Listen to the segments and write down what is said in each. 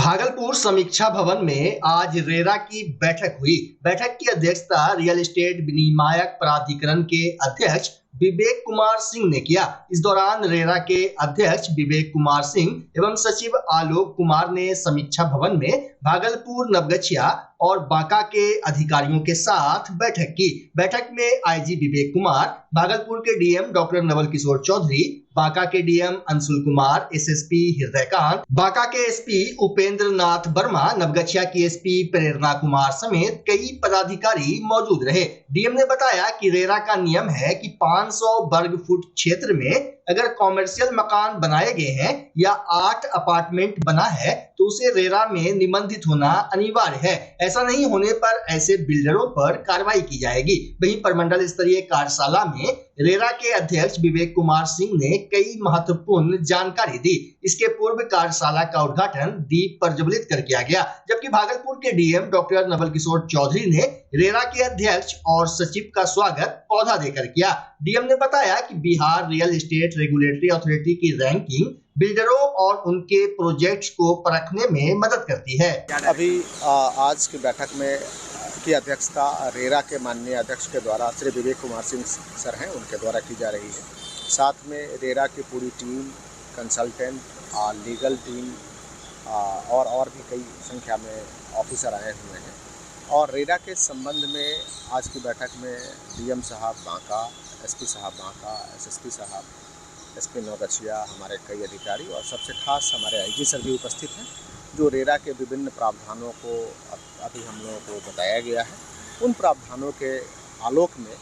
भागलपुर समीक्षा भवन में आज रेरा की बैठक हुई। बैठक की अध्यक्षता रियल एस्टेट विनियामक प्राधिकरण के अध्यक्ष विवेक कुमार सिंह ने किया। इस दौरान रेरा के अध्यक्ष विवेक कुमार सिंह एवं सचिव आलोक कुमार ने समीक्षा भवन में भागलपुर, नवगछिया और बांका के अधिकारियों के साथ बैठक की। बैठक में आईजी विवेक कुमार, भागलपुर के डीएम डॉक्टर नवल किशोर चौधरी, बांका के डीएम अंशुल कुमार, एसएसपी हृदयकांत, बांका के एसपी उपेंद्र नाथ वर्मा, नवगछिया की एसपी प्रेरणा कुमार समेत कई पदाधिकारी मौजूद रहे। डीएम ने बताया कि रेरा का नियम है कि 500 वर्ग फुट क्षेत्र में अगर कॉमर्शियल मकान बनाए गए हैं या 8 अपार्टमेंट बना है तो उसे रेरा में निबंधित होना अनिवार्य है। ऐसा नहीं होने पर ऐसे बिल्डरों पर कार्रवाई की जाएगी। वहीं प्रमंडल स्तरीय कार्यशाला में रेरा के अध्यक्ष विवेक कुमार सिंह ने कई महत्वपूर्ण जानकारी दी। इसके पूर्व कार्यशाला का उद्घाटन दीप प्रज्वलित कर किया गया, जबकि भागलपुर के डीएम डॉक्टर नवल किशोर चौधरी ने रेरा के अध्यक्ष और सचिव का स्वागत पौधा देकर किया। डीएम ने बताया कि Bihar real estate regulatory authority की रैंकिंग बिल्डरों और उनके प्रोजेक्ट्स को परखने में मदद करती है। अभी आज की बैठक में की अध्यक्षता रेरा के माननीय अध्यक्ष के द्वारा श्री विवेक कुमार सिंह सर हैं, उनके द्वारा की जा रही है। साथ में रेरा की पूरी टीम, कंसल्टेंट, लीगल टीम और भी कई संख्या में ऑफिसर आए हुए हैं। और रेरा के संबंध में आज की बैठक में डीएम साहब बांका, एसपी साहब बांका, एसएसपी साहब, एसपी नवगछिया, हमारे कई अधिकारी और सबसे खास हमारे आईजी सर भी उपस्थित हैं। जो रेरा के विभिन्न प्रावधानों को अभी हम लोगों को बताया गया है, उन प्रावधानों के आलोक में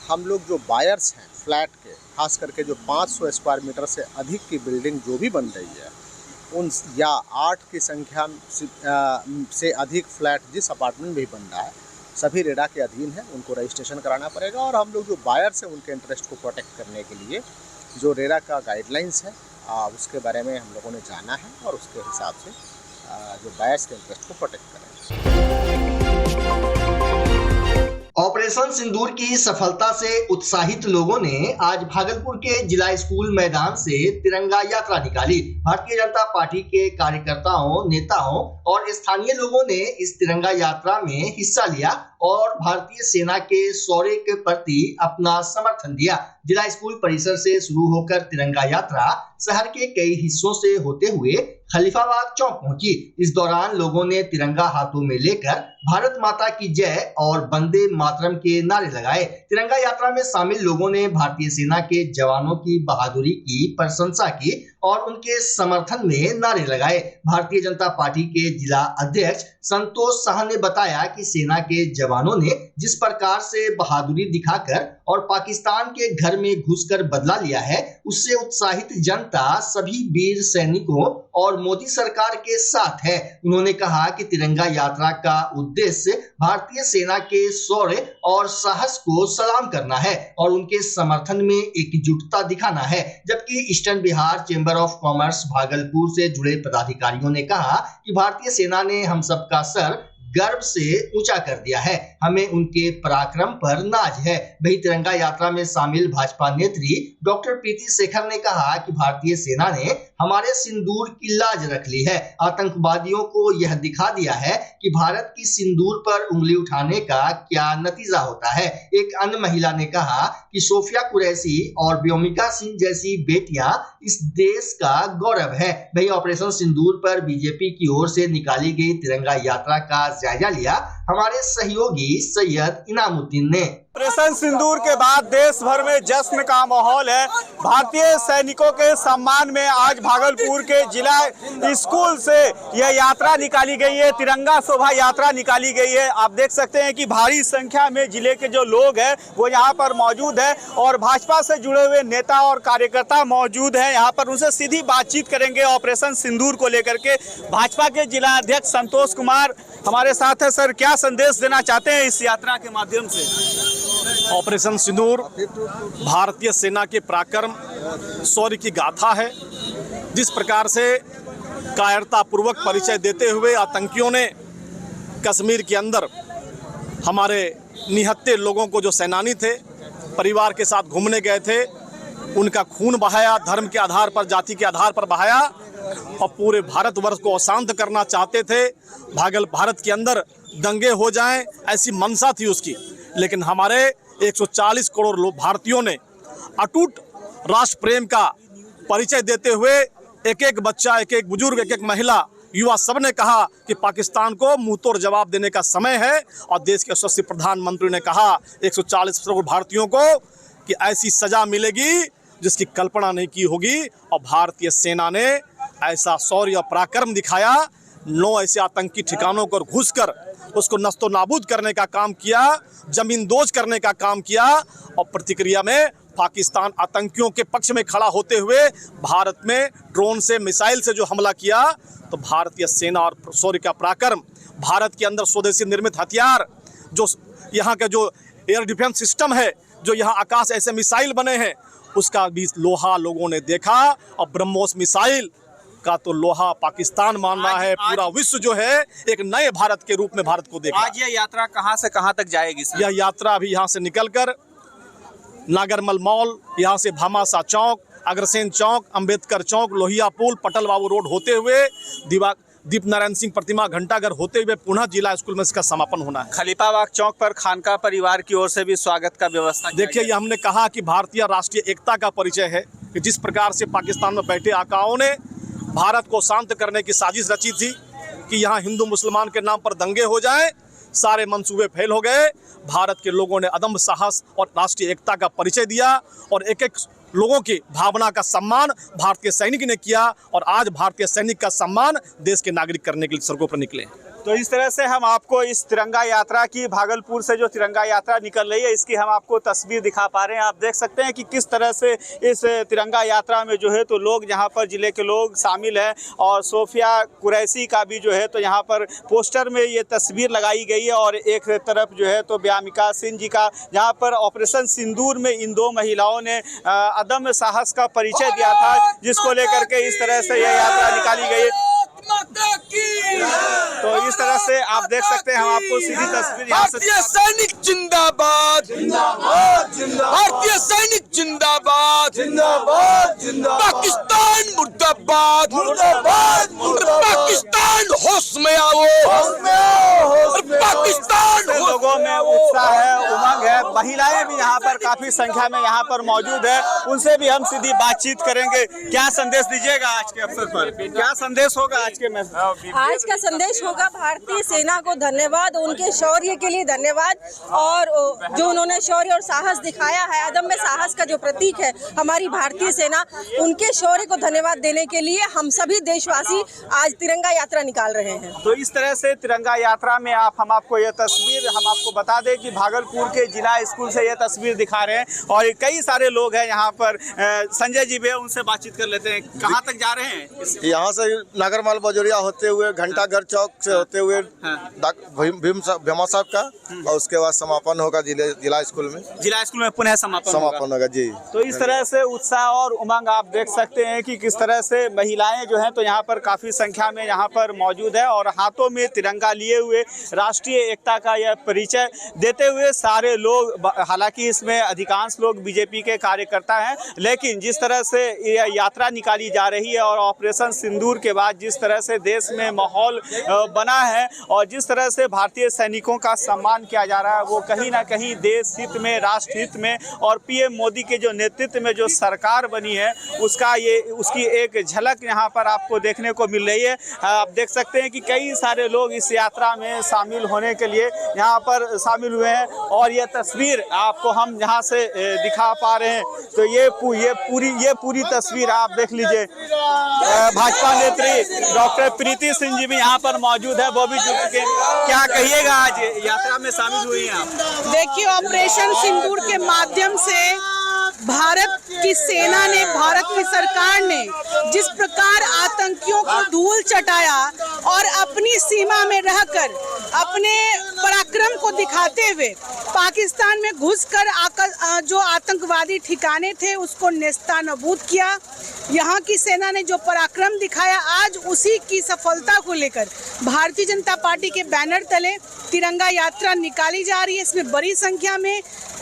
हम लोग जो बायर्स हैं फ्लैट के, खास करके जो 500 स्क्वायर मीटर से अधिक की बिल्डिंग जो भी बन रही है, उन या 8 की संख्या से अधिक फ्लैट जिस अपार्टमेंट में भी बन रहा है, सभी रेरा के अधीन है। उनको रजिस्ट्रेशन कराना पड़ेगा। और हम लोग जो बायर्स हैं उनके इंटरेस्ट को प्रोटेक्ट करने के लिए जो रेरा का गाइडलाइंस है उसके बारे में हम लोगों ने जाना है और उसके हिसाब से जो बायर्स के इंटरेस्ट को प्रोटेक्ट करें। ऑपरेशन सिंदूर की सफलता से उत्साहित लोगों ने आज भागलपुर के जिला स्कूल मैदान से तिरंगा यात्रा निकाली। भारतीय जनता पार्टी के कार्यकर्ताओं, नेताओं और स्थानीय लोगों ने इस तिरंगा यात्रा में हिस्सा लिया और भारतीय सेना के शौर्य के प्रति अपना समर्थन दिया। जिला स्कूल परिसर से शुरू होकर तिरंगा यात्रा शहर के कई हिस्सों से होते हुए खलीफाबाद चौक पहुंची। इस दौरान लोगों ने तिरंगा हाथों में लेकर भारत माता की जय और वंदे मातरम के नारे लगाए। तिरंगा यात्रा में शामिल लोगों ने भारतीय सेना के जवानों की बहादुरी की प्रशंसा की और उनके समर्थन में नारे लगाए। भारतीय जनता पार्टी के जिला अध्यक्ष संतोष शाह ने बताया कि सेना के जवानों ने जिस प्रकार से बहादुरी दिखाकर और पाकिस्तान के घर में घुसकर बदला लिया है, उससे उत्साहित जनता सभी वीर सैनिकों और मोदी सरकार के साथ है। उन्होंने कहा कि तिरंगा यात्रा का उद्देश्य भारतीय सेना के शौर्य और साहस को सलाम करना है और उनके समर्थन में एकजुटता दिखाना है। जबकि eastern Bihar chamber of commerce Bhagalpur से जुड़े पदाधिकारियों ने कहा कि भारतीय सेना ने हम सबका सर गर्व से ऊंचा कर दिया है, हमें उनके पराक्रम पर नाज है। वही तिरंगा यात्रा में शामिल भाजपा नेत्री डॉक्टर प्रीति शेखर ने कहा कि भारतीय सेना ने हमारे सिंदूर की लाज रख ली है। आतंकवादियों को यह दिखा दिया है कि भारत की सिंदूर पर उंगली उठाने का क्या नतीजा होता है। एक अन्य महिला ने कहा कि सोफिया कुरैशी और व्योमिका सिंह जैसी बेटियां इस देश का गौरव है। वही ऑपरेशन सिंदूर पर बीजेपी की ओर से निकाली गई तिरंगा यात्रा का जायजा लिया हमारे सहयोगी सैयद इनामुद्दीन ने। ऑपरेशन सिंदूर के बाद देश भर में जश्न का माहौल है। भारतीय सैनिकों के सम्मान में आज भागलपुर के जिला स्कूल से यह यात्रा निकाली गई है, तिरंगा शोभा यात्रा निकाली गई है। आप देख सकते हैं कि भारी संख्या में जिले के जो लोग हैं वो यहाँ पर मौजूद है और भाजपा से जुड़े हुए नेता और कार्यकर्ता मौजूद हैं यहाँ पर। उनसे सीधी बातचीत करेंगे ऑपरेशन सिंदूर को लेकर के। भाजपा के जिला अध्यक्ष संतोष कुमार हमारे साथ है। सर, क्या संदेश देना चाहते हैं इस यात्रा के माध्यम से? ऑपरेशन सिंदूर भारतीय सेना के पराक्रम शौर्य की गाथा है। जिस प्रकार से कायरतापूर्वक परिचय देते हुए आतंकियों ने कश्मीर के अंदर हमारे निहत्थे लोगों को, जो सेनानी थे, परिवार के साथ घूमने गए थे, उनका खून बहाया, धर्म के आधार पर, जाति के आधार पर बहाया और पूरे भारतवर्ष को अशांत करना चाहते थे। भारत के अंदर दंगे हो जाएं, ऐसी मंशा थी उसकी। लेकिन हमारे 140 करोड़ लोग भारतीयों ने अटूट राष्ट्र प्रेम का परिचय देते हुए एक एक बच्चा, एक एक बुजुर्ग, एक एक महिला, युवा सब ने कहा कि पाकिस्तान को मुंहतोड़ जवाब देने का समय है। और देश के यशस्वी प्रधानमंत्री ने कहा 140 करोड़ भारतीयों को कि ऐसी सजा मिलेगी जिसकी कल्पना नहीं की होगी। और भारतीय सेना ने ऐसा शौर्य और पराक्रम दिखाया। 9 ऐसे आतंकी ठिकानों पर घुसकर उसको नस्तो नाबूद करने का काम किया, जमींदोज करने का काम किया। और प्रतिक्रिया में पाकिस्तान आतंकियों के पक्ष में खड़ा होते हुए भारत में ड्रोन से, मिसाइल से जो हमला किया, तो भारतीय सेना और शौर्य का पराक्रम, भारत के अंदर स्वदेशी निर्मित हथियार, जो यहाँ का जो एयर डिफेंस सिस्टम है, जो यहाँ आकाश ऐसे मिसाइल बने हैं, उसका भी लोहा लोगों ने देखा। और ब्रह्मोस मिसाइल का तो लोहा पाकिस्तान मान रहा है। पूरा विश्व जो है एक नए भारत के रूप में भारत को देखा। आज ये यात्रा कहाँ से कहाँ तक जाएगी? यह यात्रा अभी यहाँ से निकलकर नागरमल मॉल, यहाँ से भामाशाह चौक, अग्रसेन चौक, अंबेडकर चौक, लोहिया पुल, पटल बाबू रोड होते हुए दीप नारायण सिंह प्रतिमा, घंटाघर होते हुए पुनः जिला स्कूल में इसका समापन होना है। खलीफाबाग चौक पर खानका परिवार की ओर से भी स्वागत का व्यवस्था। देखिए, ये हमने कहा कि भारतीय राष्ट्रीय एकता का परिचय है कि जिस प्रकार से पाकिस्तान में बैठे आकाओं ने भारत को शांत करने की साजिश रची थी कि यहाँ हिंदू मुसलमान के नाम पर दंगे हो जाएं, सारे मंसूबे फेल हो गए। भारत के लोगों ने अदम्य साहस और राष्ट्रीय एकता का परिचय दिया और एक एक लोगों की भावना का सम्मान भारतीय सैनिक ने किया। और आज भारतीय सैनिक का सम्मान देश के नागरिक करने के लिए सड़कों पर निकले। तो इस तरह से हम आपको इस तिरंगा यात्रा की, भागलपुर से जो तिरंगा यात्रा निकल रही है, इसकी हम आपको तस्वीर दिखा पा रहे हैं। आप देख सकते हैं कि किस तरह से इस तिरंगा यात्रा में जो है तो लोग, यहाँ पर जिले के लोग शामिल हैं। और सोफिया कुरैशी का भी जो है तो यहाँ पर पोस्टर में ये तस्वीर लगाई गई है। और एक तरफ जो है तो व्यामिका सिंह जी का, जहाँ पर ऑपरेशन सिंदूर में इन 2 महिलाओं ने अदम्य साहस का परिचय दिया था, जिसको लेकर के इस तरह से यह यात्रा निकाली गई है। तो इस तरह से आप देख सकते हैं, हम आपको सीधी तस्वीर यहाँ से। भारतीय सैनिक जिंदाबाद, जिंदाबाद, जिंदाबाद, भारतीय सैनिक जिंदाबाद, जिंदाबाद, जिंदाबाद, पाकिस्तान मुर्दाबाद, मुर्दाबाद, मुर्दाबाद, पाकिस्तान होश में आओ, होश में आओ, पाकिस्तान। लोगों में उत्साह है, उमंग है। महिलाएं भी यहाँ पर काफी संख्या में यहाँ पर मौजूद है, उनसे भी हम सीधी बातचीत करेंगे। क्या संदेश दीजिएगा आज के अवसर पर? क्या संदेश होगा आज के में? आज का संदेश होगा भारतीय सेना को धन्यवाद, उनके शौर्य के लिए धन्यवाद। और जो उन्होंने शौर्य और साहस दिखाया है, अदम्य साहस का जो प्रतीक है हमारी भारतीय सेना, उनके शौर्य को धन्यवाद देने के लिए हम सभी देशवासी आज तिरंगा यात्रा निकाल रहे हैं। तो इस तरह से तिरंगा यात्रा में हम आपको यह तस्वीर, हम आपको बता दें कि भागलपुर के जिला स्कूल से यह तस्वीर दिखा रहे हैं। और कई सारे लोग हैं यहाँ पर। संजय जी भी, उनसे बातचीत कर लेते हैं। कहाँ तक जा रहे हैं? यहाँ से नागरमल बजोरिया होते हुए, घंटाघर चौक से होते हुए भीमा साहब का, और उसके बाद समापन होगा जिला स्कूल में। जिला स्कूल में पुनः समापन होगा जी। तो इस तरह से उत्साह और उमंग आप देख सकते हैं कि किस तरह से महिलाएं जो हैं तो यहाँ पर काफी संख्या में यहाँ पर मौजूद है। और हाथों में तिरंगा लिए हुए राष्ट्रीय एकता का यह परिचय देते हुए सारे लोग, हालांकि इसमें अधिकांश लोग बीजेपी के कार्यकर्ता हैं, लेकिन जिस तरह से यह यात्रा निकाली जा रही है और ऑपरेशन सिंदूर के बाद जिस तरह से देश में माहौल बना है और जिस तरह से भारतीय सैनिकों का सम्मान किया जा रहा है, वो कहीं ना कहीं देश हित में, राष्ट्र हित में और पीएम मोदी के जो नेतृत्व में जो सरकार बनी है उसकी एक झलक यहाँ पर आपको देखने को मिल रही है। आप देख सकते हैं कि कई सारे लोग इस यात्रा में शामिल होने के लिए यहाँ पर शामिल हुए हैं। और ये तस्वीर आपको हम यहाँ से दिखा पा रहे हैं। तो ये पूरी तस्वीर आप देख लीजिए। भाजपा नेत्री डॉक्टर प्रीति सिंह जी भी यहाँ पर मौजूद है, वो भी जुड़ चुके हैं। क्या कहिएगा, आज यात्रा में शामिल हुई हैं आप? देखिए, ऑपरेशन सिंदूर के माध्यम से भारत की सेना ने, भारत की सरकार ने जिस प्रकार आतंकियों को धूल चटाया और अपनी सीमा में रहकर अपने पराक्रम पराक्रम को दिखाते हुए पाकिस्तान में घुसकर जो आतंकवादी ठिकाने थे उसको नेस्तानाबूद किया। यहाँ की सेना ने जो पराक्रम दिखाया, आज उसी की सफलता को लेकर भारतीय जनता पार्टी के बैनर तले तिरंगा यात्रा निकाली जा रही है। इसमें बड़ी संख्या में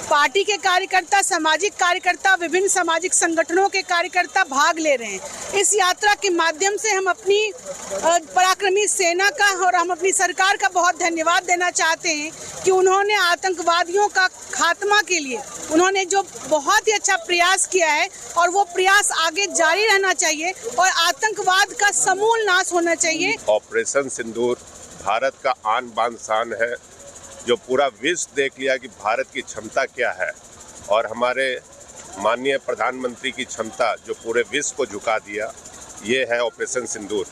पार्टी के कार्यकर्ता, सामाजिक कार्यकर्ता, विभिन्न सामाजिक संगठनों के कार्यकर्ता भाग ले रहे हैं। इस यात्रा के माध्यम से हम अपनी पराक्रमी सेना का और हम अपनी सरकार का बहुत धन्यवाद देना चाहते हैं कि उन्होंने आतंकवादियों का खात्मा के लिए उन्होंने जो बहुत ही अच्छा प्रयास किया है और वो प्रयास आगे जारी रहना चाहिए और आतंकवाद का समूल नाश होना चाहिए। ऑपरेशन सिंदूर भारत का आन बान शान है, जो पूरा विश्व देख लिया कि भारत की क्षमता क्या है और हमारे माननीय प्रधानमंत्री की क्षमता जो पूरे विश्व को झुका दिया, ये है operation Sindoor.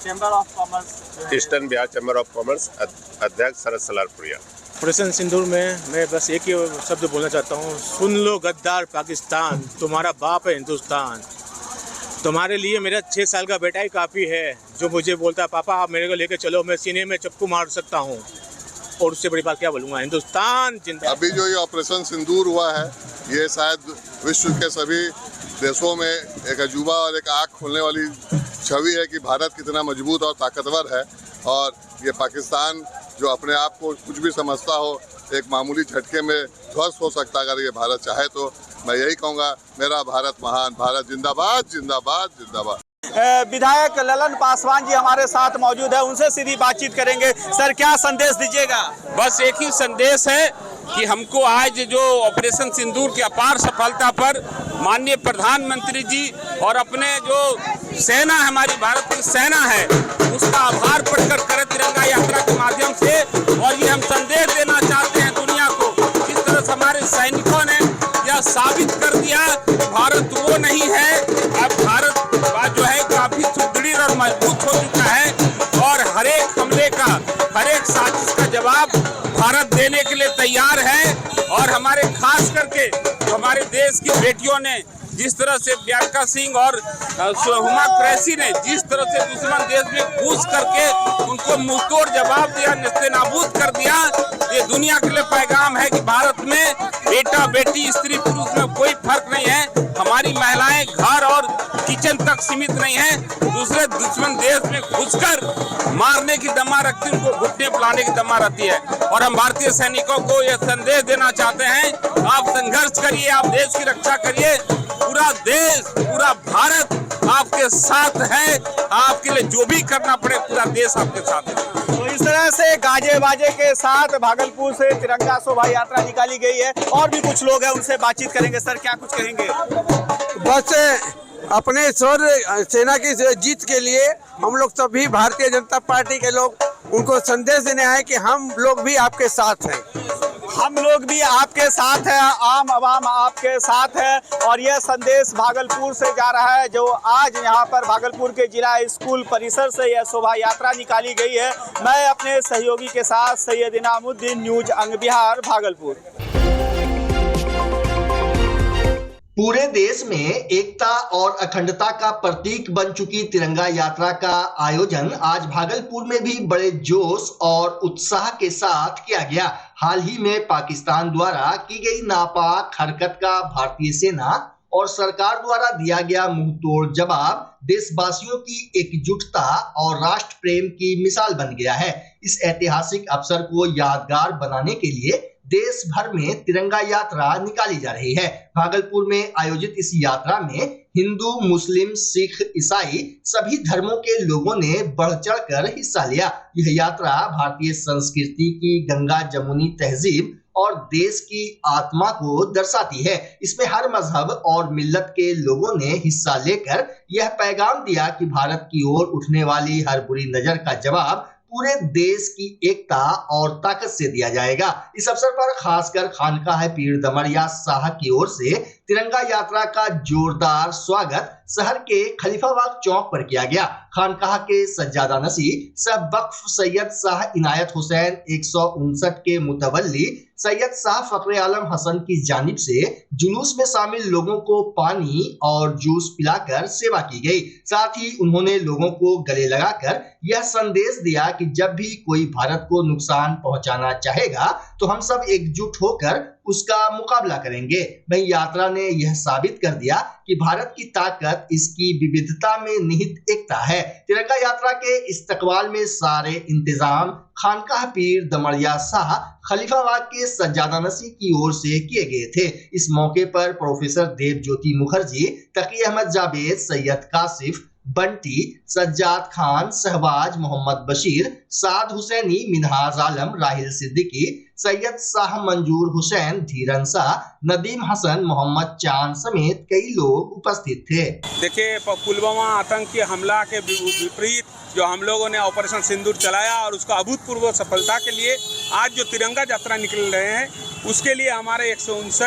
Chamber of commerce, eastern Bihar chamber of commerce अध्यक्ष शरद सलारपुरिया। ऑपरेशन सिंदूर में मैं बस एक ही शब्द बोलना चाहता हूँ, सुन लो गद्दार पाकिस्तान, तुम्हारा बाप है हिंदुस्तान। तुम्हारे लिए मेरा 6 साल का बेटा ही काफ़ी है, जो मुझे बोलता है पापा आप मेरे को लेकर चलो, मैं सीने में चप्पू मार सकता हूँ, और उससे बड़ी बात क्या बोलूँगा, हिंदुस्तान जिंदाबाद। अभी जो ये ऑपरेशन सिंदूर हुआ है, ये शायद विश्व के सभी देशों में एक अजूबा और एक आँख खोलने वाली छवि है कि भारत कितना मजबूत और ताकतवर है। और ये पाकिस्तान जो अपने आप को कुछ भी समझता हो, एक मामूली झटके में ध्वस्त हो सकता अगर ये भारत चाहे तो। मैं यही कहूँगा, मेरा भारत महान, भारत जिंदाबाद जिंदाबाद जिंदाबाद। विधायक ललन पासवान जी हमारे साथ मौजूद है, उनसे सीधी बातचीत करेंगे। सर, क्या संदेश दीजिएगा? बस एक ही संदेश है कि हमको आज जो ऑपरेशन सिंदूर की अपार सफलता पर माननीय प्रधानमंत्री जी और अपने जो सेना हमारी भारत की सेना है उसका आभार प्रकट करें तिरंगा यात्रा के माध्यम से। और ये हम संदेश देना चाहते हैं दुनिया को, जिस तरह से हमारे सैनिकों ने यह साबित कर दिया भारत वो नहीं है, अब भारत जो है काफी सुदृढ़ और मजबूत हो चुका है और हर एक हमले का, हर एक साजिश का जवाब भारत देने के लिए तैयार है। और हमारे खास करके हमारे देश की बेटियों ने जिस तरह से प्रियंका सिंह और हुमा कुरैशी ने जिस तरह से दुश्मन देश में घुस करके उनको मुंहतोड़ जवाब दिया, नेस्तनाबूद कर दिया, ये दुनिया के लिए पैगाम है कि भारत में बेटा बेटी, स्त्री पुरुष में कोई फर्क नहीं है। हमारी महिलाएं घर और किचन तक सीमित नहीं है, दूसरे दुश्मन देश में घुसकर मारने की दमा रखती, उनको घुटने पिलाने की दमा रहती है। और हम भारतीय सैनिकों को यह संदेश देना चाहते हैं, आप संघर्ष करिए, आप देश की रक्षा करिए, पूरा देश, पूरा भारत आपके साथ है, आपके लिए जो भी करना पड़े पूरा देश आपके साथ है। तो इस तरह से गाजे बाजे के साथ भागलपुर से तिरंगा शोभा यात्रा निकाली गई है। और भी कुछ लोग हैं, उनसे बातचीत करेंगे। सर, क्या कुछ कहेंगे? बस अपने शौर्य सेना की जीत के लिए हम लोग सभी भारतीय जनता पार्टी के लोग उनको संदेश देने आए कि हम लोग भी आपके साथ हैं, हम लोग भी आपके साथ हैं, आम आवाम आपके साथ है। और यह संदेश भागलपुर से जा रहा है, जो आज यहाँ पर भागलपुर के जिला स्कूल परिसर से यह शोभा यात्रा निकाली गई है। मैं अपने सहयोगी के साथ सैयद इनामुद्दीन, न्यूज अंग बिहार, भागलपुर। पूरे देश में एकता और अखंडता का प्रतीक बन चुकी तिरंगा यात्रा का आयोजन आज भागलपुर में भी बड़े जोश और उत्साह के साथ किया गया। हाल ही में पाकिस्तान द्वारा की गई नापाक हरकत का भारतीय सेना और सरकार द्वारा दिया गया मुंहतोड़ जवाब देशवासियों की एकजुटता और राष्ट्र प्रेम की मिसाल बन गया है। इस ऐतिहासिक अवसर को यादगार बनाने के लिए देश भर में तिरंगा यात्रा निकाली जा रही है। भागलपुर में आयोजित इस यात्रा में हिंदू, मुस्लिम, सिख, ईसाई सभी धर्मों के लोगों ने बढ़ चढ़कर हिस्सा लिया। यह यात्रा भारतीय संस्कृति की गंगा जमुनी तहजीब और देश की आत्मा को दर्शाती है। इसमें हर मजहब और मिल्लत के लोगों ने हिस्सा लेकर यह पैगाम दिया कि भारत की ओर उठने वाली हर बुरी नजर का जवाब पूरे देश की एकता और ताकत से दिया जाएगा। इस अवसर पर खासकर खानकाह पीर दमरिया साहब की ओर से तिरंगा यात्रा का जोरदार स्वागत शहर के खलीफाबाग चौक पर किया गया। खानकाह के सज्जादा नसी सब वक्फ सैयद शाह इनायत हुसैन 159 के मुतवल्ली सैयद शाह फखरे आलम हसन की जानिब से जुलूस में शामिल लोगों को पानी और जूस पिलाकर सेवा की गई। साथ ही उन्होंने लोगों को गले लगाकर यह संदेश दिया कि जब भी कोई भारत को नुकसान पहुंचाना चाहेगा तो हम सब एकजुट होकर उसका मुकाबला करेंगे। वहीं यात्रा ने यह साबित कर दिया कि भारत की ताकत इसकी विविधता में निहित एकता है। तिरंगा यात्रा के इस्तकबाल में सारे इंतजाम खानकाह पीर दमड़िया शाह खलीफाबाद के सज्जादा नसी की ओर से किए गए थे। इस मौके पर प्रोफेसर देवज्योति मुखर्जी, तकी अहमद जावेद, सैयद कासिफ, बंटी, सज्जाद खान, शहबाज, मोहम्मद बशीर, साद हुसैनी, मिनहाज आलम, राहिल सिद्दीकी, सैयद शाह मंजूर हुसैन, धीरन शाह, नदीम हसन, मोहम्मद चांद समेत कई लोग उपस्थित थे। देखिए, पुलवामा आतंकी हमला के विपरीत जो हम लोगों ने ऑपरेशन सिंदूर चलाया और उसका अभूतपूर्व सफलता के लिए आज जो तिरंगा यात्रा निकल रहे हैं उसके लिए हमारे 159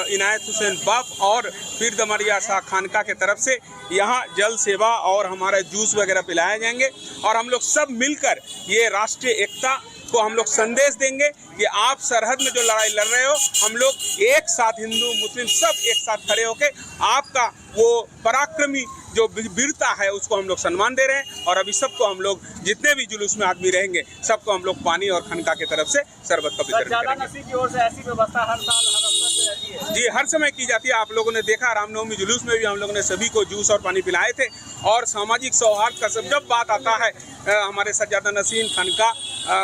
इनायत हुसैन बफ और पीर दमड़िया शाह खानका के तरफ से यहाँ जल सेवा और हमारे जूस वगैरह पिलाए जाएंगे और हम लोग सब मिलकर ये राष्ट्रीय एकता को हम लोग संदेश देंगे कि आप सरहद में जो लड़ाई लड़ रहे हो, हम लोग एक साथ हिंदू मुस्लिम सब एक साथ खड़े होके आपका वो पराक्रमी जो वीरता है उसको हम लोग सम्मान दे रहे हैं। और अभी सबको हम लोग जितने भी जुलूस में आदमी रहेंगे सबको हम लोग पानी और खनका की तरफ से शरबत का वितरण करेंगे। की ओर से ऐसी व्यवस्था हर साल हर अवसर पे रहती है? जी, हर समय की जाती है। आप लोगों ने देखा रामनवमी जुलूस में भी हम लोगों ने सभी को जूस और पानी पिलाए थे। और सामाजिक सौहार्द का सब जब बात आता है हमारे सज्जादा नसीन खनका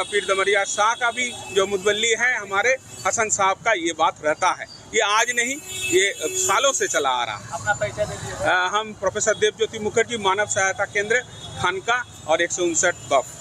पीर दमड़िया शाह का भी जो मुतवल्ली है हमारे हसन साहब का ये बात रहता है। ये आज नहीं, ये सालों से चला आ रहा है। अपना परिचय दीजिए। हम प्रोफेसर देवज्योति मुखर्जी, मानव सहायता केंद्र खानका और 159 बफ।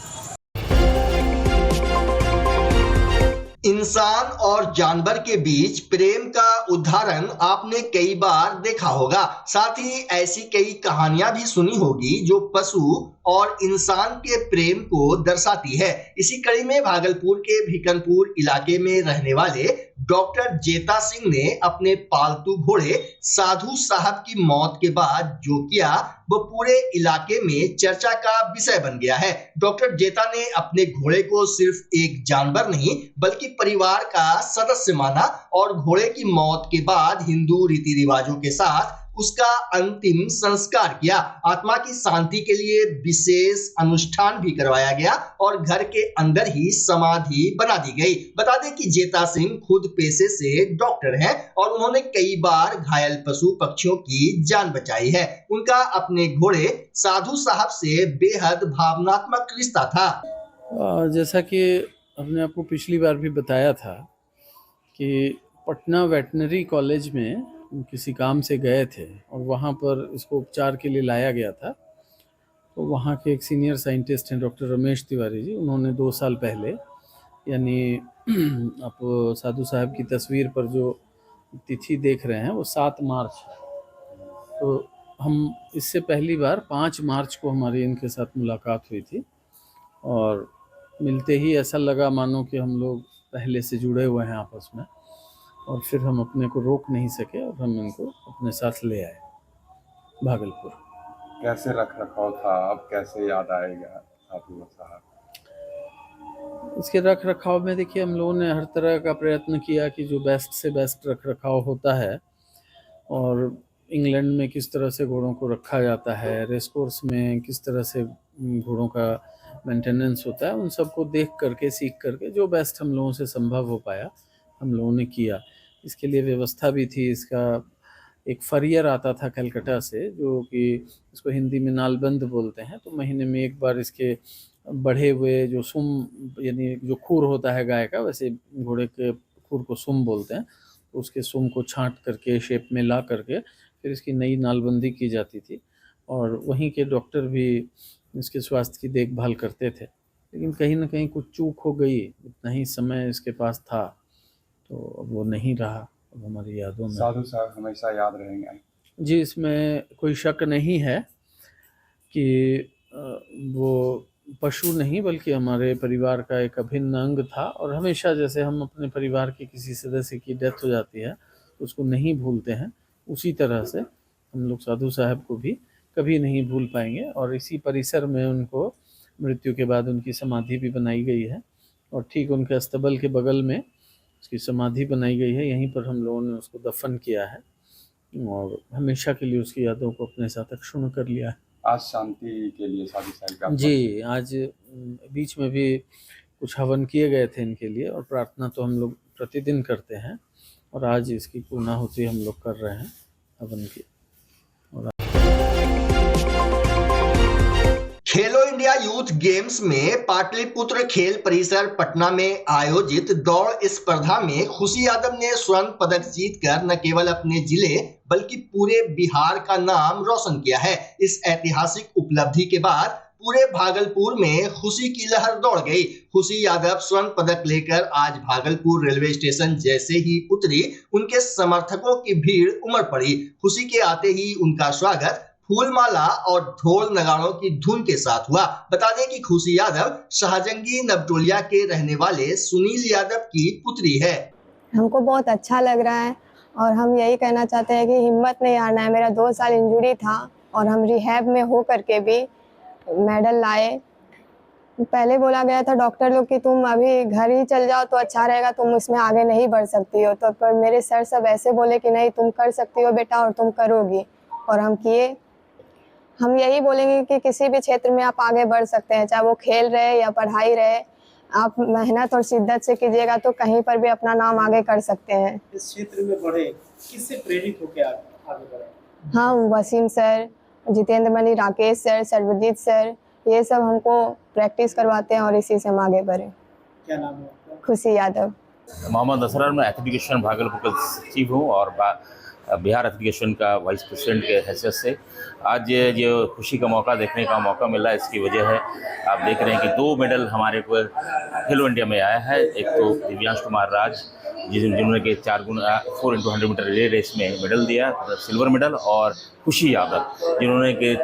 इंसान और जानवर के बीच प्रेम का उदाहरण आपने कई बार देखा होगा। साथ ही ऐसी कई कहानियां भी सुनी होगी जो पशु और इंसान के प्रेम को दर्शाती है। इसी कड़ी में भागलपुर के भिकनपुर इलाके में रहने वाले डॉक्टर जेता सिंह ने अपने पालतू घोड़े साधु साहब की मौत के बाद जो किया वो पूरे इलाके में चर्चा का विषय बन गया है। डॉक्टर जेता ने अपने घोड़े को सिर्फ एक जानवर नहीं बल्कि परिवार का सदस्य माना और घोड़े की मौत के बाद हिंदू रीति रिवाजों के साथ उसका अंतिम संस्कार किया। आत्मा की शांति के लिए विशेष अनुष्ठान भी करवाया गया और घर के अंदर ही समाधि बना दी गई। बता दें कि जेता सिंह खुद पेशे से डॉक्टर हैं और उन्होंने कई बार घायल पशु पक्षियों की जान बचाई है। उनका अपने घोड़े साधु साहब से बेहद भावनात्मक रिश्ता था। जैसा कि हमने आपको पिछली बार भी बताया था कि पटना वेटनरी कॉलेज में किसी काम से गए थे और वहाँ पर इसको उपचार के लिए लाया गया था। तो वहाँ के एक सीनियर साइंटिस्ट हैं डॉक्टर रमेश तिवारी जी, उन्होंने 2 साल पहले यानी आप साधु साहब की तस्वीर पर जो तिथि देख रहे हैं वो 7 मार्च है। तो हम इससे पहली बार 5 मार्च को हमारी इनके साथ मुलाकात हुई थी और मिलते ही ऐसा लगा मानो कि हम लोग पहले से जुड़े हुए हैं आपस में और फिर हम अपने को रोक नहीं सके और हम इनको अपने साथ ले आए भागलपुर। कैसे रख रखाव था, अब कैसे याद आएगा साधु साहब? इसके रख रखाव में देखिए हम लोगों ने हर तरह का प्रयत्न किया कि जो बेस्ट से बेस्ट रख रखाव होता है और इंग्लैंड में किस तरह से घोड़ों को रखा जाता है, रेस कोर्स में किस तरह से घोड़ों का मेंटेनेंस होता है, उन सबको देख करके सीख करके जो बेस्ट हम लोगों से संभव हो पाया हम लोगों ने किया। इसके लिए व्यवस्था भी थी। इसका एक फरियर आता था कलकत्ता से जो कि इसको हिंदी में नालबंद बोलते हैं। तो महीने में एक बार इसके बढ़े हुए जो सुम यानी जो खूर होता है गाय का, वैसे घोड़े के खूर को सुम बोलते हैं, तो उसके सुम को छांट करके शेप में ला करके फिर इसकी नई नालबंदी की जाती थी और वहीं के डॉक्टर भी इसके स्वास्थ्य की देखभाल करते थे। लेकिन कहीं ना कहीं कुछ चूक हो गई, इतना ही समय इसके पास था तो अब वो नहीं रहा अब हमारी यादों में। साधु साहब हमेशा याद रहेंगे जी, इसमें कोई शक नहीं है कि वो पशु नहीं बल्कि हमारे परिवार का एक अभिन्न अंग था और हमेशा जैसे हम अपने परिवार के किसी सदस्य की डेथ हो जाती है उसको नहीं भूलते हैं, उसी तरह से हम लोग साधु साहब को भी कभी नहीं भूल पाएंगे। और इसी परिसर में उनको मृत्यु के बाद उनकी समाधि भी बनाई गई है और ठीक उनके अस्तबल के बगल में उसकी समाधि बनाई गई है। यहीं पर हम लोगों ने उसको दफन किया है और हमेशा के लिए उसकी यादों को अपने साथ अक्षुण्ण कर लिया है। आज शांति के लिए साधु साहब का जी, आज बीच में भी कुछ हवन किए गए थे इनके लिए और प्रार्थना तो हम लोग प्रतिदिन करते हैं और आज इसकी पूर्णाहुति हम लोग कर रहे हैं हवन की। खेलो इंडिया यूथ गेम्स में पाटलिपुत्र खेल परिसर पटना में आयोजित दौड़ स्पर्धा में खुशी यादव ने स्वर्ण पदक जीतकर न केवल अपने जिले बल्कि पूरे बिहार का नाम रोशन किया है। इस ऐतिहासिक उपलब्धि के बाद पूरे भागलपुर में खुशी की लहर दौड़ गई। खुशी यादव स्वर्ण पदक लेकर आज भागलपुर रेलवे स्टेशन जैसे ही उतरी, उनके समर्थकों की भीड़ उमड़ पड़ी। खुशी के आते ही उनका स्वागत फूलमाला और ढोल नगाड़ों की धुन के साथ हुआ। बता दें कि खुशी यादव शाहजंगी नवटोलिया के रहने वाले सुनील यादव की पुत्री है। हमको बहुत अच्छा लग रहा है और हम यही कहना चाहते हैं कि हिम्मत नहीं हारना है। मेरा 2 साल इंजरी था और हम रिहैब में हो करके भी मेडल लाए। पहले बोला गया था डॉक्टर लोग कि तुम अभी घर ही चल जाओ तो अच्छा रहेगा, तुम इसमें आगे नहीं बढ़ सकती हो। तो पर मेरे सर सब ऐसे बोले कि नहीं, तुम कर सकती हो बेटा और तुम करोगी, और हम किए। हम यही बोलेंगे कि किसी भी क्षेत्र में आप आगे बढ़ सकते हैं, चाहे वो खेल रहे या पढ़ाई रहे। आप मेहनत और शिद्दत से कीजिएगा तो कहीं पर भी अपना नाम आगे कर सकते हैं। इस क्षेत्र में बढ़े, किससे प्रेरित होकर आगे बढ़े? हाँ, Wasim sir, Jitendra Mani, Rakesh sir, Sarvjeet sir, ये सब हमको प्रैक्टिस करवाते हैं और इसी से हम आगे बढ़े। क्या नाम है आपका? खुशी यादव। मोहम्मद असरार, मैं एथलीट भागलपुर का सचिव हूँ और बिहार एथलीट का वाइस प्रेसिडेंट के हैसियत से आज ये खुशी का मौका देखने का मौका मिला। इसकी वजह है, आप देख रहे हैं कि 2 मेडल हमारे को खेलो इंडिया में आया है। एक तो दिव्यांश कुमार राज जिन्होंने के 4x100 मीटर रिले रेस में मेडल दिया, सिल्वर मेडल, और खुशी यादव जिन्होंने के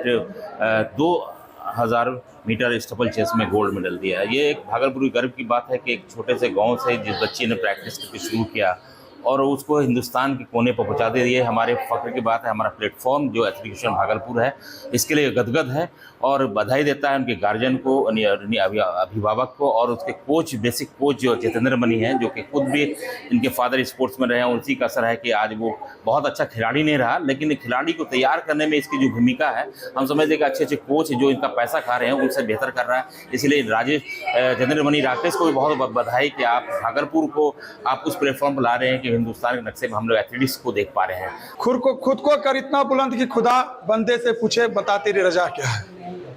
2000 मीटर स्टेपल चेस में गोल्ड मेडल दिया। ये एक भागलपुर की गर्व की बात है कि एक छोटे से गांव से जिस बच्ची ने प्रैक्टिस करके शुरू किया और उसको हिंदुस्तान के कोने पर पहुंचा दे, ये हमारे फख्र की बात है। हमारा प्लेटफॉर्म जो एथलीट भागलपुर है इसके लिए गदगद है और बधाई देता है उनके गार्जियन को, अभिभावक को और उसके कोच, बेसिक कोच जो जितेंद्र मनी हैं, जो कि खुद भी इनके फादर स्पोर्ट्स में रहे हैं। उसी का असर है कि आज वो बहुत अच्छा खिलाड़ी नहीं रहा, लेकिन खिलाड़ी को तैयार करने में इसकी जो भूमिका है, हम समझते हैं कि अच्छे अच्छे कोच जो इनका पैसा खा रहे हैं उनसे बेहतर कर रहा है। इसलिए जितेंद्र मनी, राकेश को भी बहुत बधाई कि आप भागलपुर को आप उस प्लेटफॉर्म पर ला रहे हैं कि हिंदुस्तान के नक्शे में हम लोग एथलीट्स को देख पा रहे हैं। खुद को कर इतना बुलंद कि खुदा बंदे से पूछे बता तेरी रजा क्या है,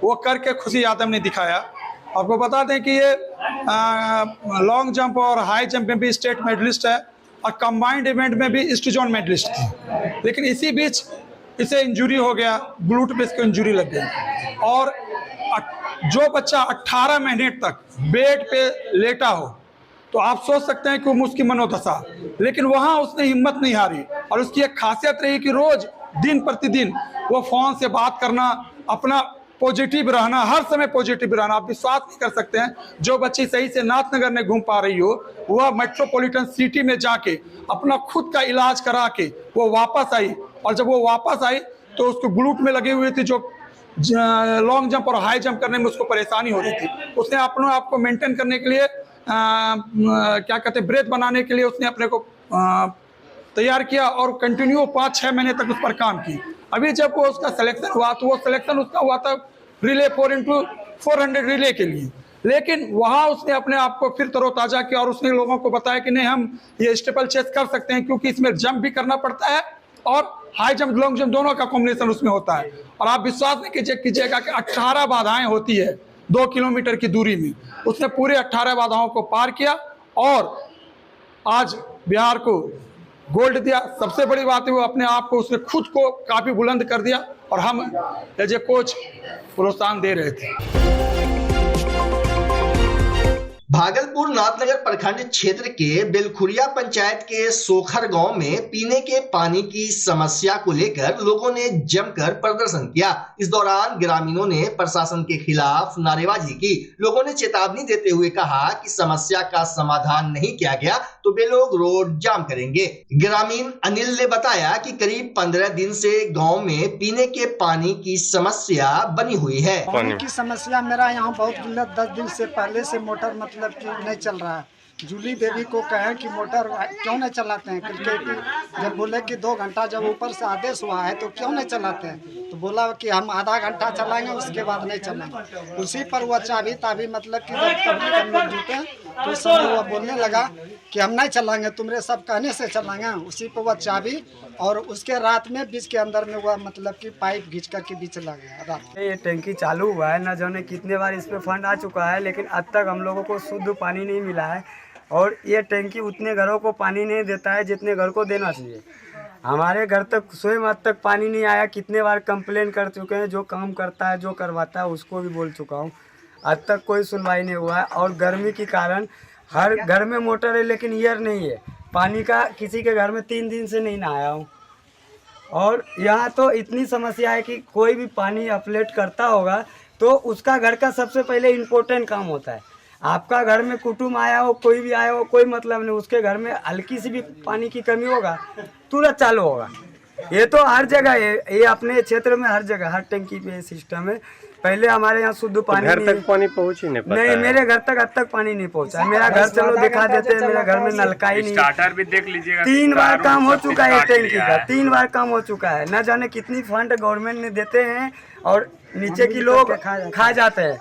वो करके खुशी यादव ने दिखाया। आपको बता दें कि ये लॉन्ग जंप और हाई जंप में भी स्टेट मेडलिस्ट है और कंबाइंड इवेंट में भी ईस्ट जोन मेडलिस्ट थी। लेकिन इसी बीच इसे इंजरी हो गया, ग्लूट पे इसको इंजरी लग गई और जो बच्चा 18 महीने तक बेड पे लेटा हो तो आप सोच सकते हैं कि वो उसकी मनोदशा, लेकिन वहाँ उसने हिम्मत नहीं हारी और उसकी एक खासियत रही कि रोज दिन प्रतिदिन वो फोन से बात करना, अपना पॉजिटिव रहना, हर समय पॉजिटिव रहना। आप विश्वास नहीं कर सकते हैं, जो बच्ची सही से नाथनगर में घूम पा रही हो वह मेट्रोपॉलिटन सिटी में जाके अपना खुद का इलाज करा के वो वापस आई, और जब वो वापस आई तो उसको ग्लूट में लगी हुई थी, जो लॉन्ग जंप और हाई जंप करने में उसको परेशानी हो रही थी। उसने अपने आप को मेंटेन करने के लिए क्या कहते हैं, ब्रेथ बनाने के लिए उसने अपने को तैयार किया और कंटिन्यू 5-6 महीने तक उस पर काम की। अभी जब वो उसका सिलेक्शन हुआ तो वो सिलेक्शन उसका हुआ था रिले 4x400 रिले के लिए, लेकिन वहाँ उसने अपने आप को फिर तरोताज़ा किया और उसने लोगों को बताया कि नहीं, हम ये स्टेपल चेस कर सकते हैं, क्योंकि इसमें जंप भी करना पड़ता है और हाई जंप लॉन्ग जंप दोनों का कॉम्बिनेशन उसमें होता है। और आप विश्वास नहीं कीजिएगा कि 18 बाधाएं होती है 2 किलोमीटर की दूरी में, उसने पूरे 18 बाधाओं को पार किया और आज बिहार को गोल्ड दिया। सबसे बड़ी बात है वो अपने आप को, उसने खुद को काफ़ी बुलंद कर दिया और हम एज ए कोच प्रोत्साहन दे रहे थे। भागलपुर नाथनगर प्रखंड क्षेत्र के बेलखुरिया पंचायत के सोखर गांव में पीने के पानी की समस्या को लेकर लोगों ने जमकर प्रदर्शन किया। इस दौरान ग्रामीणों ने प्रशासन के खिलाफ नारेबाजी की। लोगों ने चेतावनी देते हुए कहा कि समस्या का समाधान नहीं किया गया तो वे लोग रोड जाम करेंगे। ग्रामीण अनिल ने बताया कि करीब 15 दिन से गाँव में पीने के पानी की समस्या बनी हुई है। पानी की समस्या मेरा यहाँ बहुत 10 दिन से पहले से मोटर मतलब क्यों नहीं चल रहा है। जूली देवी को कहे कि मोटर क्यों नहीं चलाते हैं, क्योंकि जब बोले कि 2 घंटा जब ऊपर से आदेश हुआ है तो क्यों नहीं चलाते हैं, तो बोला कि हम आधा घंटा चलाएंगे उसके बाद नहीं चलाएंगे। उसी पर वह चाबी मतलब कि जब पब्लिक हम लोग जुटे तो उस समय वह बोलने लगा कि हम नहीं चलाएंगे, तुम्हारे सब कहने से चलाएंगे। उसी पर वह चाबी और उसके रात में बीच के अंदर में हुआ मतलब कि पाइप घींच करके बीच लग गया रात। ये टैंकी चालू हुआ है, न जाने कितने बार इस पे फंड आ चुका है, लेकिन अब तक हम लोगों को शुद्ध पानी नहीं मिला है। और ये टैंकी उतने घरों को पानी नहीं देता है जितने घर को देना चाहिए। हमारे घर तक स्वयं आज तक पानी नहीं आया। कितने बार कंप्लेन कर चुके हैं, जो काम करता है जो करवाता है उसको भी बोल चुका हूँ, आज तक कोई सुनवाई नहीं हुआ है। और गर्मी के कारण हर घर में मोटर है लेकिन ईयर नहीं है पानी का। किसी के घर में 3 दिन से नहीं नहाया हूँ। और यहाँ तो इतनी समस्या है कि कोई भी पानी अपलेट करता होगा तो उसका घर का सबसे पहले इम्पोर्टेंट काम होता है। आपका घर में कुटुंब आया हो, कोई भी आया हो, कोई मतलब नहीं, उसके घर में हल्की सी भी पानी की कमी होगा तुरंत चालू होगा। ये तो हर जगह है, ये अपने क्षेत्र में हर जगह हर टंकी पे सिस्टम है। पहले हमारे यहाँ शुद्ध पानी घर तक पानी पहुँच ही नहीं, मेरे घर तक अब तक पानी नहीं पहुँचा। मेरा घर चलो दिखा देते हैं, मेरे घर में नलका ही नहीं। स्टार्टर भी देख लीजिएगा, 3 बार काम हो चुका है टैंकी का, 3 बार काम हो चुका है। न जाने कितनी फंड गवर्नमेंट ने देते हैं और नीचे की लोग खा जाते हैं।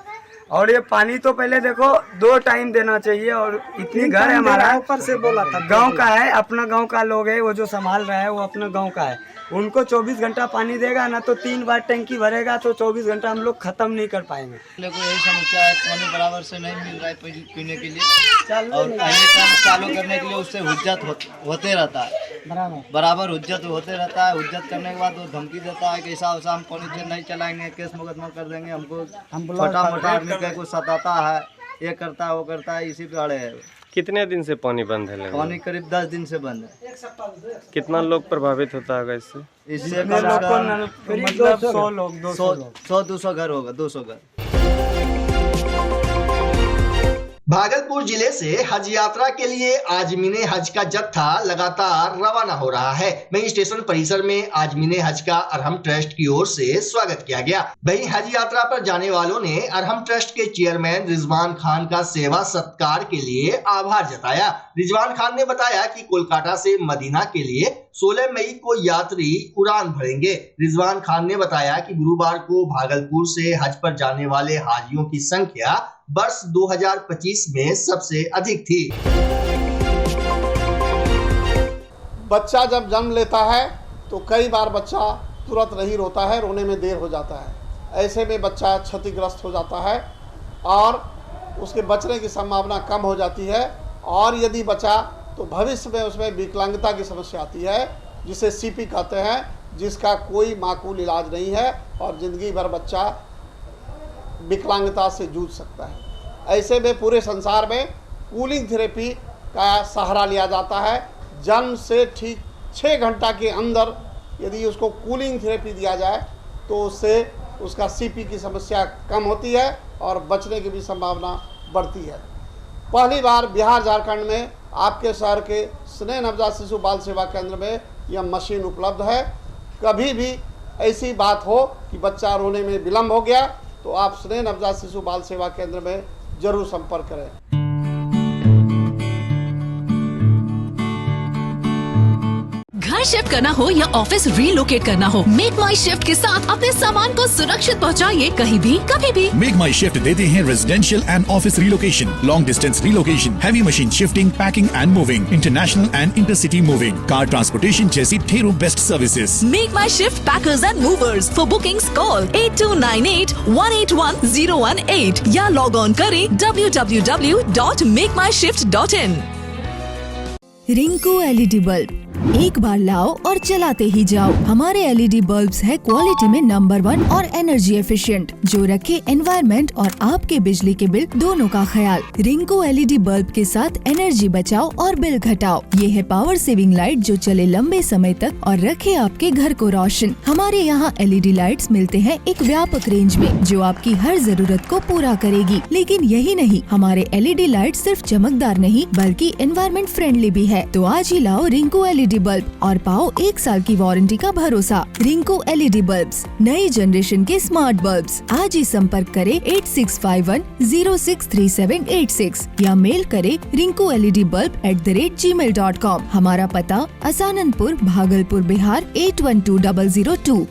और ये पानी तो पहले देखो 2 टाइम देना चाहिए। और इतनी घर है हमारा, ऊपर से बोला था गांव का है, अपना गांव का लोग है, वो जो संभाल रहा है वो अपना गांव का है। उनको 24 घंटा पानी देगा ना तो 3 बार टंकी भरेगा तो 24 घंटा हम लोग खत्म नहीं कर पाएंगे। देखो यही समस्या है, पानी बराबर से नहीं मिल रहा है पीने के लिए और चालू करने के लिए उससे हुज्जत होते रहता है, बराबर हुज्जत होते रहता है। हुज्जत करने के बाद वो धमकी देता है कि ऐसा वैसा हम पानी से नहीं चलाएंगे, केस मुकदमा कर देंगे, हमको छोटा मोटा आदमी को सताता है, ये करता है वो करता है, इसी पे अड़े है। कितने दिन से पानी बंद है? पानी करीब 10 दिन से बंद है। कितना लोग प्रभावित होता है इससे? इससे मतलब 100 लोग 100-200 घर होगा, 200 घर। भागलपुर जिले से हज यात्रा के लिए आजमीने हज का जत्था लगातार रवाना हो रहा है। वहीं स्टेशन परिसर में आजमीने हज का अरहम ट्रस्ट की ओर से स्वागत किया गया। वहीं हज यात्रा पर जाने वालों ने अरहम ट्रस्ट के चेयरमैन रिजवान खान का सेवा सत्कार के लिए आभार जताया। रिजवान खान ने बताया कि कोलकाता से मदीना के लिए 16 मई को यात्री उड़ान भरेंगे। रिजवान खान ने बताया कि गुरुवार को भागलपुर से हज पर जाने वाले हाजियों की संख्या वर्ष 2025 में सबसे अधिक थी। बच्चा जब जन्म लेता है तो कई बार बच्चा तुरंत नहीं रोता है, रोने में देर हो जाता है। ऐसे में बच्चा क्षतिग्रस्त हो जाता है और उसके बचने की संभावना कम हो जाती है। और यदि बचा तो भविष्य में उसमें विकलांगता की समस्या आती है, जिसे सीपी कहते हैं, जिसका कोई माकूल इलाज नहीं है और ज़िंदगी भर बच्चा विकलांगता से जूझ सकता है। ऐसे में पूरे संसार में कूलिंग थेरेपी का सहारा लिया जाता है। जन्म से ठीक 6 घंटा के अंदर यदि उसको कूलिंग थेरेपी दिया जाए तो उससे उसका सीपी की समस्या कम होती है और बचने की भी संभावना बढ़ती है। पहली बार बिहार झारखंड में आपके शहर के स्नेह नवजात शिशु बाल सेवा केंद्र में यह मशीन उपलब्ध है। कभी भी ऐसी बात हो कि बच्चा रोने में विलम्ब हो गया तो आप स्नेह नवजात शिशु बाल सेवा केंद्र में जरूर संपर्क करें। घर शिफ्ट करना हो या ऑफिस रीलोकेट करना हो, मेक माई शिफ्ट के साथ अपने सामान को सुरक्षित पहुंचाइए कहीं भी कभी भी। मेक माई शिफ्ट देते हैं residential and office relocation, long distance relocation, heavy machine shifting, packing and moving, international and intercity moving, car transportation जैसी ढेरों best services. Make my shift packers and movers. For bookings call 8298-181-018 या log on करें www.makemyshift.in। Rinku LED bulb एक बार लाओ और चलाते ही जाओ। हमारे LED बल्ब्स है क्वालिटी में नंबर 1 और एनर्जी एफिशिएंट, जो रखे एनवायरनमेंट और आपके बिजली के बिल दोनों का ख्याल। रिंको LED बल्ब के साथ एनर्जी बचाओ और बिल घटाओ। ये है पावर सेविंग लाइट जो चले लंबे समय तक और रखे आपके घर को रोशन। हमारे यहाँ LED लाइट्स मिलते हैं एक व्यापक रेंज में, जो आपकी हर जरूरत को पूरा करेगी। लेकिन यही नहीं, हमारे LED लाइट सिर्फ चमकदार नहीं बल्कि एनवायरनमेंट फ्रेंडली भी है। तो आज ही लाओ रिंको LED बल्ब और पाओ 1 साल की वारंटी का भरोसा। रिंको LED बल्ब्स, नई जनरेशन के स्मार्ट बल्ब्स। आज ही संपर्क करें 8651063786 या मेल करें rinkoledbulb@gmail.com। हमारा पता असाननपुर, भागलपुर, बिहार 812002।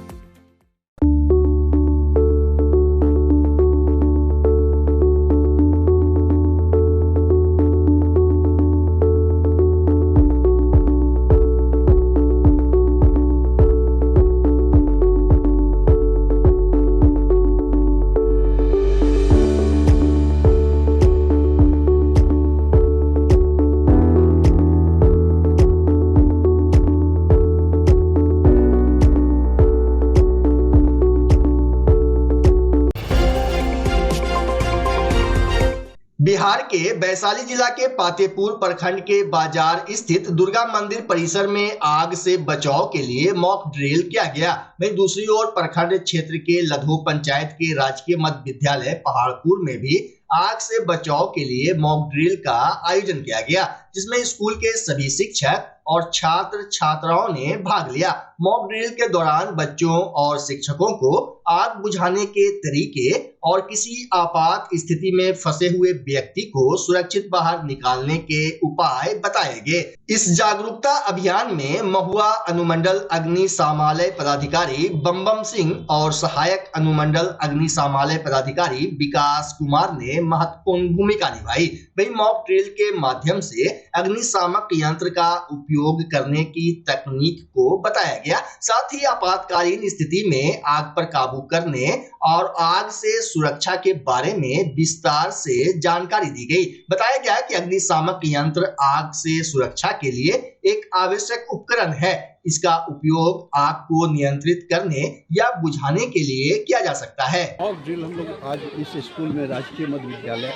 बिहार के वैशाली जिला के पातेपुर प्रखंड के बाजार स्थित दुर्गा मंदिर परिसर में आग से बचाव के लिए मॉक ड्रिल किया गया। वहीं दूसरी ओर प्रखंड क्षेत्र के लधो पंचायत के राजकीय मध्य विद्यालय पहाड़पुर में भी आग से बचाव के लिए मॉक ड्रिल का आयोजन किया गया, जिसमें स्कूल के सभी शिक्षक और छात्र छात्राओं ने भाग लिया। मॉक ड्रिल के दौरान बच्चों और शिक्षकों को आग बुझाने के तरीके और किसी आपात स्थिति में फंसे हुए व्यक्ति को सुरक्षित बाहर निकालने के उपाय बताए गए। इस जागरूकता अभियान में महुआ अनुमंडल अग्निशमन पदाधिकारी बम सिंह और सहायक अनुमंडल अग्निशमन पदाधिकारी विकास कुमार ने महत्वपूर्ण भूमिका निभाई। वहीं मॉक ड्रिल के माध्यम से अग्निशामक यंत्र का उपयोग करने की तकनीक को बताया गया। साथ ही आपातकालीन स्थिति में आग पर काबू करने और आग से सुरक्षा के बारे में विस्तार से जानकारी दी गई। बताया गया कि अग्निशामक यंत्र आग से सुरक्षा के लिए एक आवश्यक उपकरण है। इसका उपयोग आग को नियंत्रित करने या बुझाने के लिए किया जा सकता है। मॉक ड्रिल हम लोग आज इस स्कूल में राजकीय मध्य विद्यालय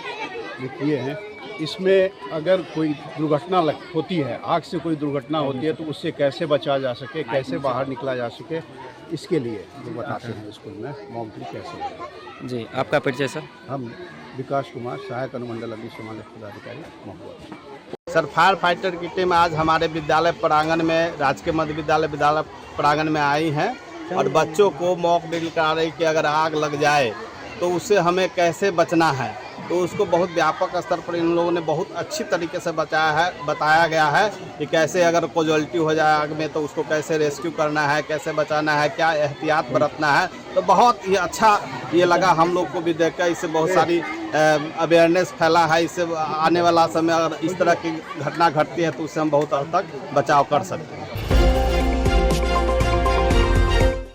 में किए हैं। इसमें अगर कोई दुर्घटना होती है, आग से कोई दुर्घटना होती है, तो उससे कैसे बचा जा सके, कैसे बाहर निकला जा सके, इसके लिए जो बताते हैं स्कूल में मॉक ड्रिल कैसे। जी, आपका परिचय सर? हम विकास कुमार, सहायक अनुमंडल अग्निशमन पदाधिकारी महुआ। सर, फायर फाइटर की टीम आज हमारे विद्यालय प्रांगण में, राजकीय मध्य विद्यालय प्रांगण में आई हैं और बच्चों को मॉक ड्रिल करा रही कि अगर आग लग जाए तो उससे हमें कैसे बचना है। तो उसको बहुत व्यापक स्तर पर इन लोगों ने बहुत अच्छी तरीके से बताया गया है कि कैसे अगर कैजुअल्टी हो जाए आग में तो उसको कैसे रेस्क्यू करना है, कैसे बचाना है, क्या एहतियात बरतना है। तो बहुत ही अच्छा ये लगा हम लोग को भी देखकर। इससे बहुत सारी अवेयरनेस फैला है। इससे आने वाला समय अगर इस तरह की घटना घटती है तो उससे हम बहुत हद तक बचाव कर सकते हैं।